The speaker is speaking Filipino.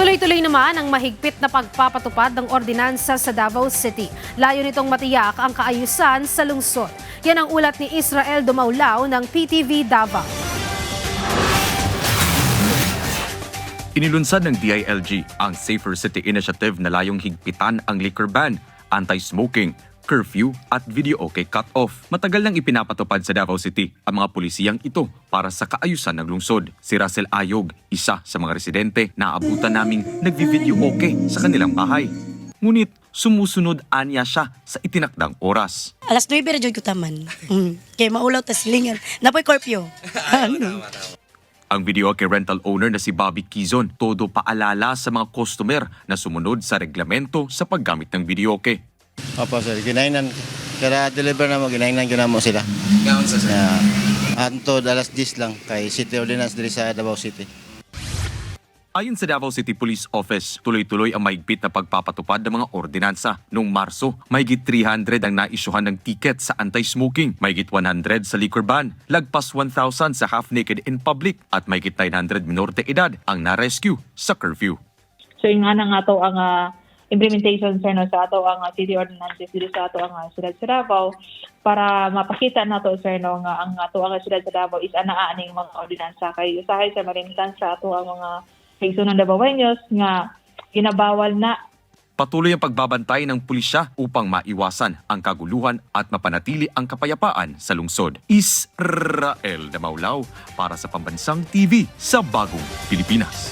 Tuloy-tuloy naman ang mahigpit na pagpapatupad ng ordinansa sa Davao City. Layo nitong matiyak ang kaayusan sa lungsod. Yan ang ulat ni Israel Dumaulao ng PTV Davao. Inilunsad ng DILG ang Safer City Initiative na layong higpitan ang liquor ban, anti-smoking, curfew at video okay cut-off. Matagal nang ipinapatupad sa Davao City ang mga pulisiyang ito para sa kaayusan ng lungsod. Si Russell Ayog, isa sa mga residente na aabutan naming nagvi-video okay sa kanilang bahay. Ngunit sumusunod anya siya sa itinakdang oras. Alas 9 ra jud ko taman. Kay maulaw ta silingan. Napoy curfew. Ang video kay rental owner na si Bobby Quizon, todo paalala sa mga customer na sumunod sa reglamento sa paggamit ng videoke. Opo sir, ginainan. Kada deliver na mo, ginainan mo sila. Gawon sa sir. Antod alas 10 lang kay City Ordinance diri sa Davao City. Ayon sa Davao City Police Office, tuloy-tuloy ang mahigpit na pagpapatupad ng mga ordinansa. Noong Marso, mahigit 300 ang naisyuhan ng ticket sa anti-smoking, mahigit 100 sa liquor ban, lagpas 1,000 sa half-naked in public, at mahigit 900 minor de edad ang na-rescue sa curfew. So yung nga nga to ang implementation sir no, sa ato ang city ordinances dito sa ato ang siyudad sa Davao para mapakita nato sir no nga ang ato ang siyudad sa Davao is anaa ning mga ordinansa kay usahay sa malimtan sa ato ang mga ng Davaoeños nga ginabawal na. Patuloy ang pagbabantay ng pulisya upang maiwasan ang kaguluhan at mapanatili ang kapayapaan sa lungsod. Israel Dumaulao para sa Pambansang TV sa Bagong Pilipinas.